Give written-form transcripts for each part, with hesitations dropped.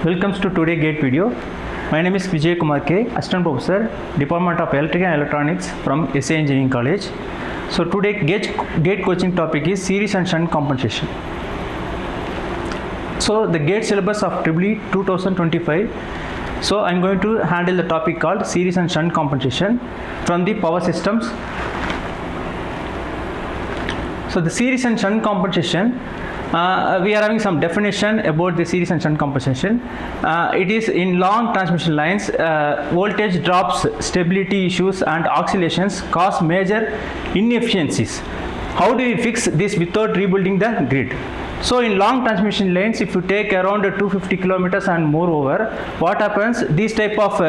Welcome to today's GATE video. My name is Vijayakumar K, Assistant Professor, Department of Electrical and Electronics from S.A.E. Engineering College. So today GATE coaching topic is series and shunt compensation. So the GATE syllabus of EEE 2025. So I'm going to handle the topic called series and shunt compensation from the power systems. So the series and shunt compensation, we are having some definition about the series and shunt compensation. It is in long transmission lines, voltage drops, stability issues and oscillations cause major inefficiencies. How do we fix this without rebuilding the grid? So in long transmission lines, if you take around 250 kilometers and more over, what happens? These type of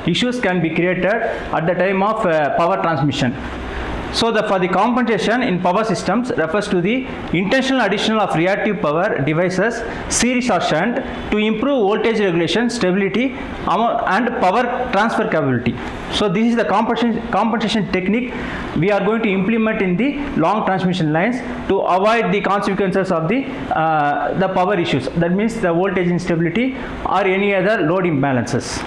issues can be created at the time of power transmission. So for the compensation in power systems refers to the intentional addition of reactive power devices, series or shunt, to improve voltage regulation, stability and power transfer capability. So this is the compensation technique we are going to implement in the long transmission lines to avoid the consequences of the power issues. That means the voltage instability or any other load imbalances.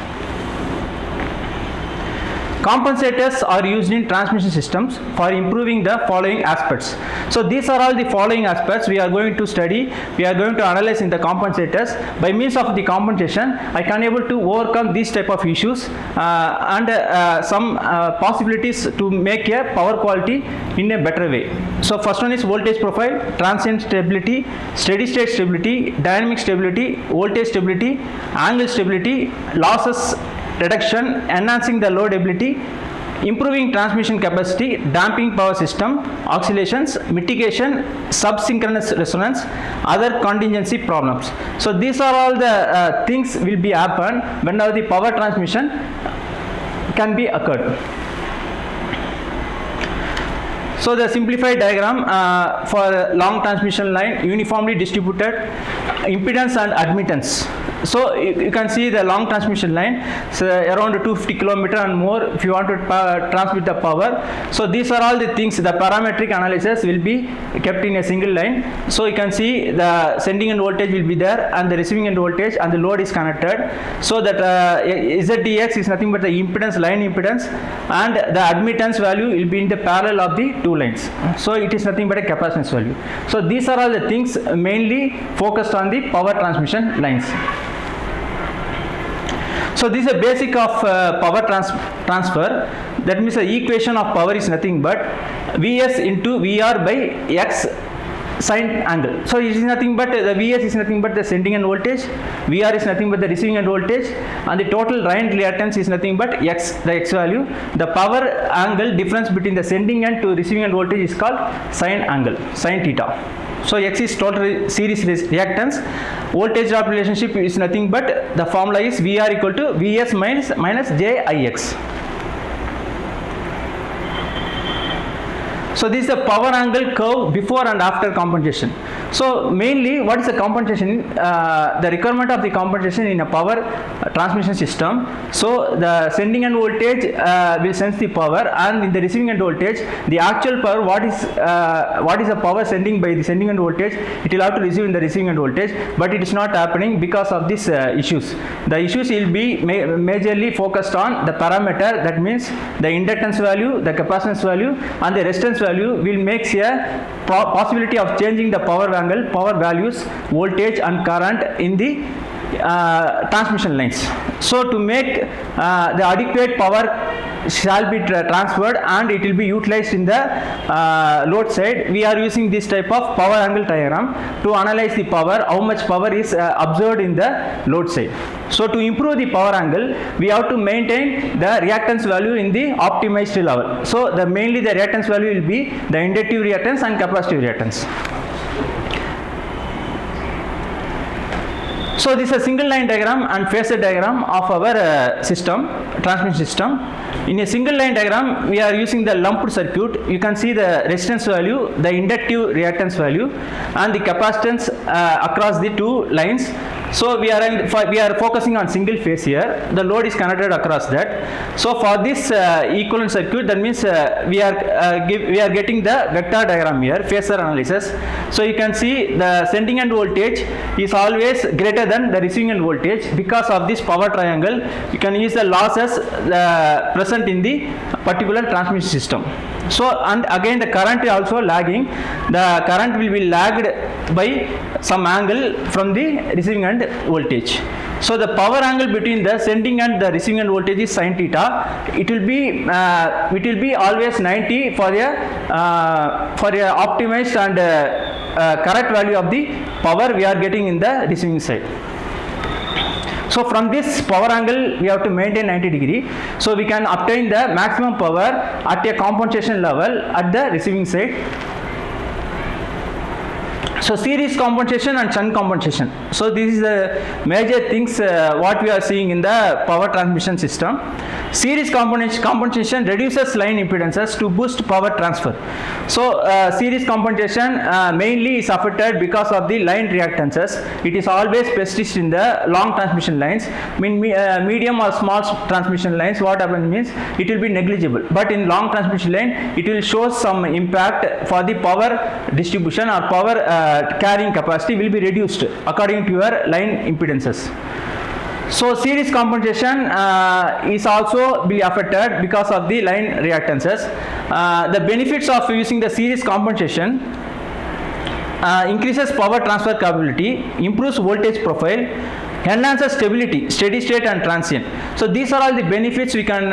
Compensators are used in transmission systems for improving the following aspects. So these are all the following aspects we are going to study. We are going to analyze in the compensators. By means of the compensation, I can able to overcome these type of issues and some possibilities to make a power quality in a better way. So first one is voltage profile, transient stability, steady state stability, dynamic stability, voltage stability, angle stability, losses reduction, enhancing the load ability, improving transmission capacity, damping power system, oscillations, mitigation, subsynchronous resonance, other contingency problems. So these are all the things will be happen whenever the power transmission can be occurred. So the simplified diagram for long transmission line, uniformly distributed impedance and admittance. So you can see the long transmission line, so around 250 kilometer and more if you want to transmit the power. So these are all the things, the parametric analysis will be kept in a single line. So you can see the sending end voltage will be there and the receiving end voltage and the load is connected. So that ZDX is nothing but the impedance, line impedance, and the admittance value will be in the parallel of the two lines. So it is nothing but a capacitance value. So these are all the things mainly focused on the power transmission lines. So this is a basic of power transfer. That means the equation of power is nothing but Vs into Vr by X sine angle. So it is nothing but the Vs is nothing but the sending end voltage, Vr is nothing but the receiving end voltage, and the total line reactance is nothing but X, the X value. The power angle difference between the sending end to receiving end voltage is called sine angle, sine theta. So X is total series reactance. Voltage drop relationship is nothing but the formula is VR equal to Vs minus JIX. So this is the power angle curve before and after compensation. So mainly what is the compensation? The requirement of the compensation in a power transmission system. So the sending end voltage will sense the power, and in the receiving end voltage, the actual power, what is the power sending by the sending end voltage, it will have to receive in the receiving end voltage, but it is not happening because of these issues. The issues will be majorly focused on the parameter, that means the inductance value, the capacitance value and the resistance value will make a possibility of changing the power angle, power values, voltage and current in the transmission lines. So to make the adequate power shall be transferred and it will be utilized in the load side, we are using this type of power angle diagram to analyze the power, how much power is observed in the load side. So to improve the power angle, we have to maintain the reactance value in the optimized level. So mainly the reactance value will be the inductive reactance and capacitive reactance. So this is a single line diagram and phasor diagram of our system, transmission system. In a single line diagram, we are using the lumped circuit. You can see the resistance value, the inductive reactance value and the capacitance across the two lines. So we are focusing on single phase here. The load is connected across that. So for this equivalent circuit, that means we are getting the vector diagram here, phasor analysis. So you can see the sending end voltage is always greater than the receiving end voltage. Because of this power triangle, you can use the losses present in the particular transmission system. So, and again the current is also lagging. The current will be lagged by some angle from the receiving end voltage. So the power angle between the sending and the receiving end voltage is sin theta. It will be always 90 for a optimized and correct value of the power we are getting in the receiving side. So from this power angle we have to maintain 90 degree. So we can obtain the maximum power at a compensation level at the receiving side. So series compensation and shunt compensation. So this is the major things what we are seeing in the power transmission system. Series compensation reduces line impedances to boost power transfer. So series compensation mainly is affected because of the line reactances. It is always persist in the long transmission lines. Medium or small transmission lines, what happens means it will be negligible. But in long transmission line, it will show some impact for the power distribution or power carrying capacity will be reduced according to your line impedances. So series compensation is also be affected because of the line reactances. The benefits of using the series compensation increases power transfer capability, improves voltage profile, enhances stability, steady state and transient. So these are all the benefits we can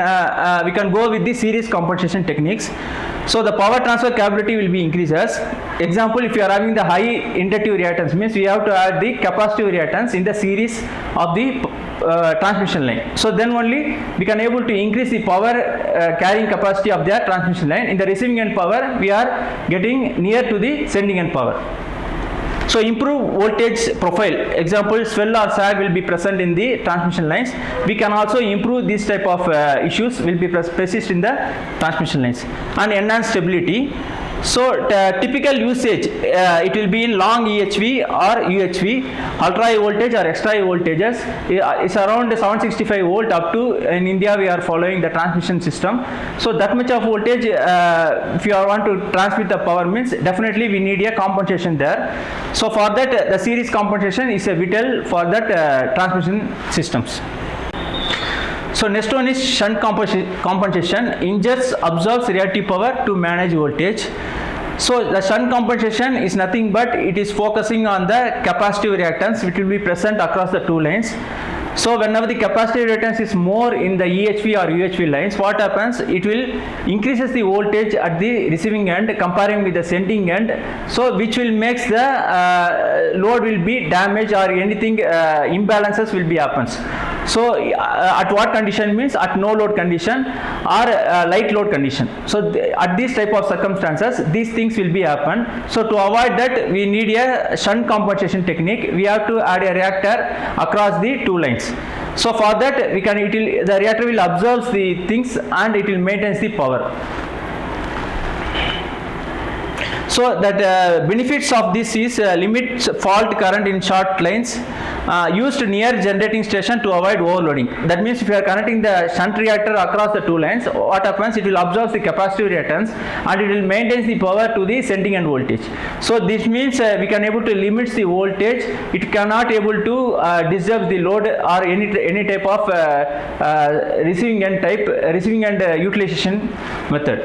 go with the series compensation techniques. So the power transfer capability will be increases. Example, if you are having the high inductive reactance, means we have to add the capacitive reactance in the series of the transmission line. So then only we can able to increase the power carrying capacity of the transmission line. In the receiving end power, we are getting near to the sending end power. So improve voltage profile. Example, swell or sag will be present in the transmission lines. We can also improve this type of issues will be persist in the transmission lines. And enhance stability. So typical usage, it will be in long EHV or UHV, ultra high voltage or extra high voltages. It's around 765 volt up to, in India we are following the transmission system. So that much of voltage, if you want to transmit the power, means definitely we need a compensation there. So for that the series compensation is a vital for that transmission systems. So next one is shunt compensation. Injects absorbs reactive power to manage voltage. So the shunt compensation is nothing but it is focusing on the capacitive reactance which will be present across the two lines. So whenever the capacitive reactance is more in the EHV or UHV lines, what happens? It will increases the voltage at the receiving end comparing with the sending end. So which will makes the load will be damaged or anything imbalances will be happens. So at what condition means at no load condition or light load condition. So at this type of circumstances, these things will be happen. So to avoid that, we need a shunt compensation technique. We have to add a reactor across the two lines. So for that, the reactor will absorb the things and it will maintain the power. So that benefits of this is limits fault current in short lines, used near generating station to avoid overloading. That means if you are connecting the shunt reactor across the two lines, what happens? It will absorb the capacitive reactance and it will maintain the power to the sending end voltage. So this means we can able to limit the voltage. It cannot able to disturb the load or any type of receiving end utilization method.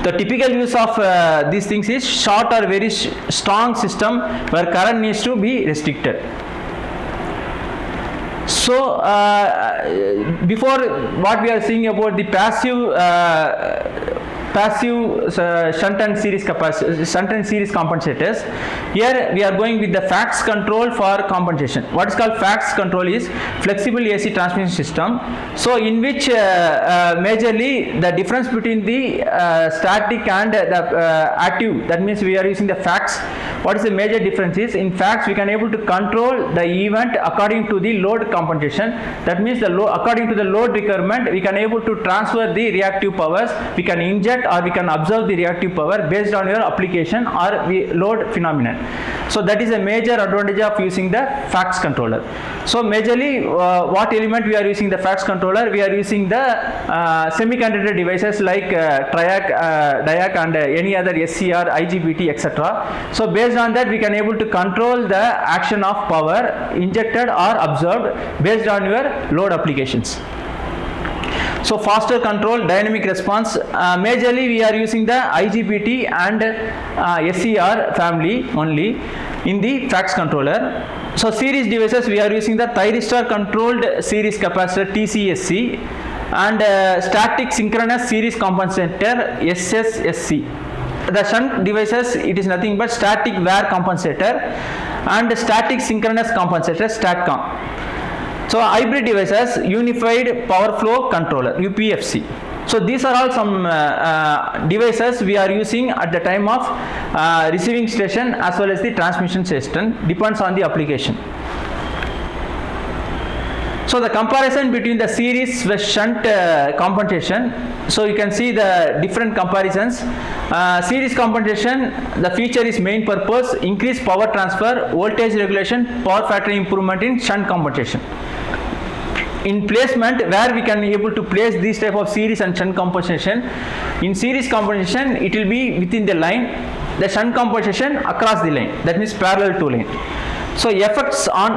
The typical use of these things is short or very strong system where current needs to be restricted. So before what we are seeing about the passive shunt and series compensators, here we are going with the FACTS control for compensation. What is called FACTS control is flexible AC transmission system. So in which majorly the difference between the static and the active, that means we are using the FACTS. what is the major difference is, in fact we can able to control the event according to the load compensation. That means according to the load requirement we can able to transfer the reactive powers, we can inject or we can observe the reactive power based on your application or load phenomenon. So that is a major advantage of using the FACS controller. So majorly what element we are using the FACS controller, we are using the semiconductor devices like DIAC and any other SCR, IGBT, etc. So based on that we can able to control the action of power injected or observed based on your load applications. So faster control, dynamic response, majorly we are using the IGBT and SCR family only in the FACS controller. So series devices we are using the thyristor controlled series capacitor TCSC and static synchronous series compensator S.A.E.C. The shunt devices, it is nothing but static wear compensator and static synchronous compensator STATCOM. So hybrid devices, unified power flow controller UPFC. So these are all some devices we are using at the time of receiving station as well as the transmission station, depends on the application. So the comparison between the series with shunt compensation, so you can see the different comparisons. Series compensation, the feature is main purpose, increase power transfer, voltage regulation, power factor improvement in shunt compensation. In placement, where we can able to place this type of series and shunt compensation, in series compensation it will be within the line, the shunt compensation across the line, that means parallel to line. So effects on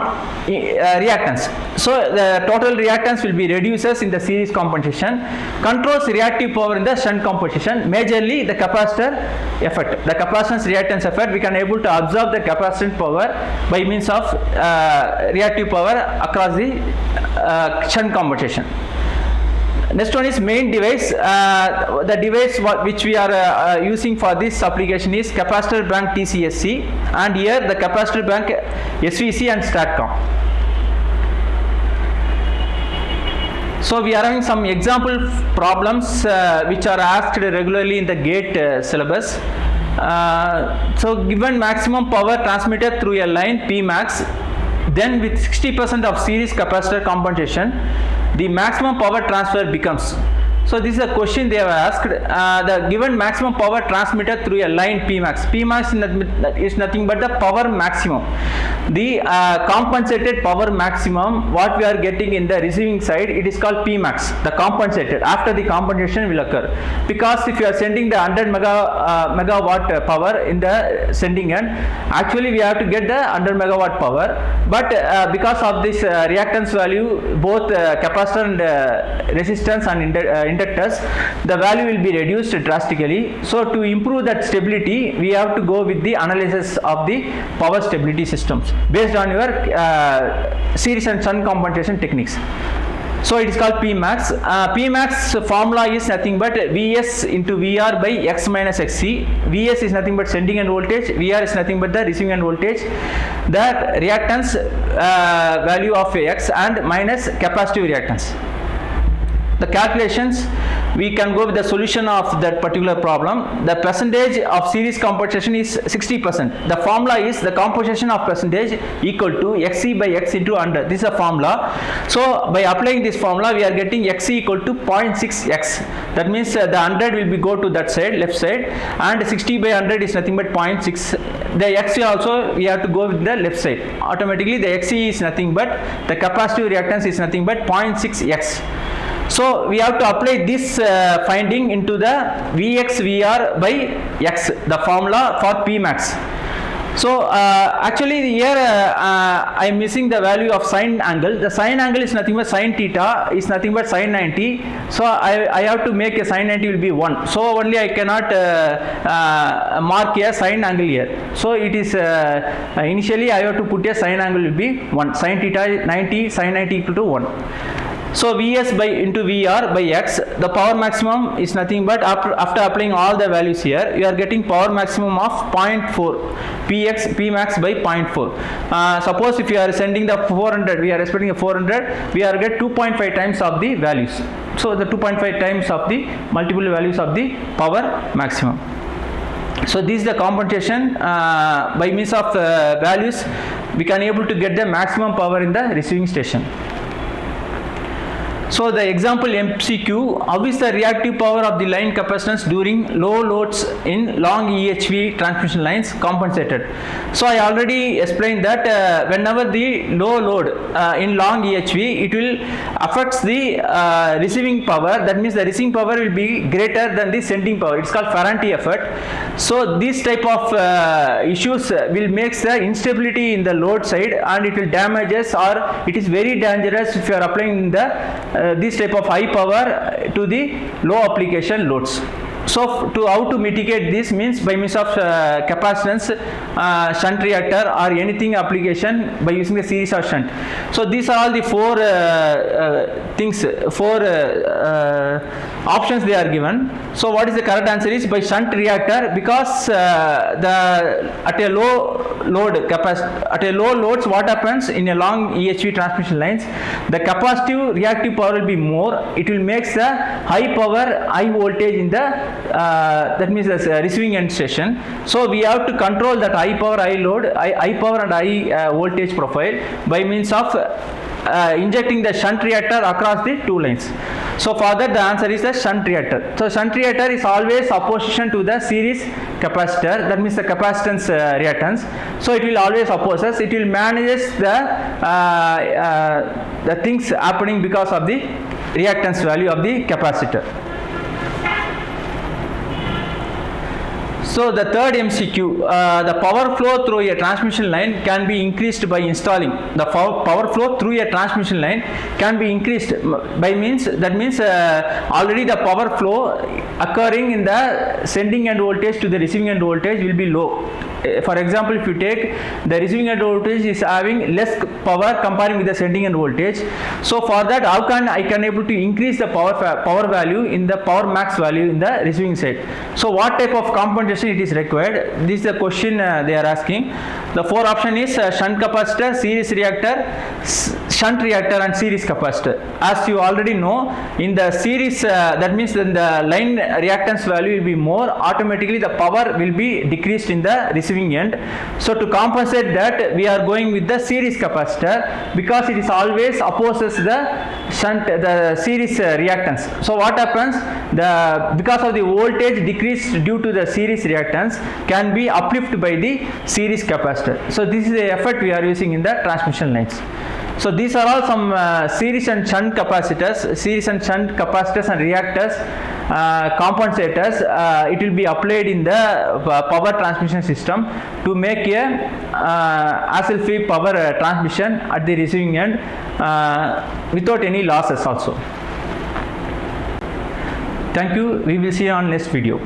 reactance, so the total reactance will be reduces in the series compensation, controls reactive power in the shunt compensation, majorly the capacitor effect, the capacitance reactance effect, we can able to observe the capacitance power by means of reactive power across the shunt compensation. Next one is main device. The device which we are using for this application is capacitor bank TCSC, and here the capacitor bank SVC and STATCOM. So we are having some example problems which are asked regularly in the GATE syllabus. So given maximum power transmitted through a line Pmax, then with 60% of series capacitor compensation, the maximum power transfer becomes. So this is a question they have asked. The given maximum power transmitted through a line Pmax. Pmax is nothing but the power maximum. The compensated power maximum, what we are getting in the receiving side, it is called Pmax. The compensated, after the compensation will occur. Because if you are sending the 100 megawatt power in the sending end, actually we have to get the 100 megawatt power. But because of this reactance value, both capacitor and resistance and inductors, the value will be reduced drastically. So to improve that stability, we have to go with the analysis of the power stability systems based on your series and shunt compensation techniques. So it is called Pmax. Pmax formula is nothing but Vs into Vr by X minus Xc. Vs is nothing but sending end voltage, Vr is nothing but the receiving end voltage, the reactance value of X and minus capacitive reactance. The calculations, we can go with the solution of that particular problem. The percentage of series compensation is 60%. The formula is the compensation of percentage equal to Xc by X into 100. This is a formula. So by applying this formula, we are getting Xc equal to 0.6x. That means the 100 will be go to that side, left side, and 60 by 100 is nothing but 0.6. The Xc also we have to go with the left side. Automatically the Xc is nothing but the capacitive reactance is nothing but 0.6x. So we have to apply this finding into the Vx Vr by X, the formula for Pmax. So actually here I am missing the value of sine angle. The sine angle is nothing but sine theta is nothing but sine 90. So I have to make a sine 90 will be 1. So only I cannot mark a sine angle here. So it is initially I have to put a sine angle will be 1. Sine theta 90, sine 90 equal to 1. So Vs by into Vr by X, the power maximum is nothing but after applying all the values here, you are getting power maximum of 0.4 Pmax by 0.4. Suppose if you are sending the 400, we are expecting a 400, we are get 2.5 times of the values. So the 2.5 times of the multiple values of the power maximum. So this is the compensation by means of values we can able to get the maximum power in the receiving station. So the example MCQ, how is the reactive power of the line capacitance during low loads in long EHV transmission lines compensated? So I already explained that whenever the low load in long EHV, it will affects the receiving power. That means the receiving power will be greater than the sending power. It's called Ferranti effect. So this type of issues will make the instability in the load side, and it will damages, or it is very dangerous if you are applying the this type of high power to the low application loads. So to how to mitigate this means by means of capacitance, shunt reactor, or anything application by using the series or shunt. So these are all the four options they are given. So what is the correct answer is by shunt reactor, because at a low loads, what happens in a long EHV transmission lines, the capacitive reactive power will be more. It will make the high power high voltage in the that means the receiving end station. So we have to control that high power high load, high power and high voltage profile by means of injecting the shunt reactor across the two lines. So for that the answer is the shunt reactor. So shunt reactor is always opposition to the series capacitor, that means the capacitance reactance. So it will always oppose us. It will manage the things happening because of the reactance value of the capacitor. So the third MCQ, the power flow through a transmission line can be increased by installing. The power flow through a transmission line can be increased by means, that means already the power flow occurring in the sending end voltage to the receiving end voltage will be low. For example, if you take the receiving end voltage is having less power comparing with the sending end voltage. So for that, how can I able to increase the power value in the power max value in the receiving side? So what type of compensation it is required? This is the question they are asking. The four option is shunt capacitor, series reactor, shunt reactor, and series capacitor. As you already know, in the series, that means then the line reactance value will be more. Automatically, the power will be decreased in the receiving end. So to compensate that, we are going with the series capacitor, because it is always opposes the series reactance. So what happens? Because of the voltage decrease due to the series reactance can be uplifted by the series capacitor. So this is the effect we are using in the transmission lines. So these are all some series and shunt capacitors, and reactors, compensators. It will be applied in the power transmission system to make a hassle-free power transmission at the receiving end without any losses also. Thank you. We will see you on next video.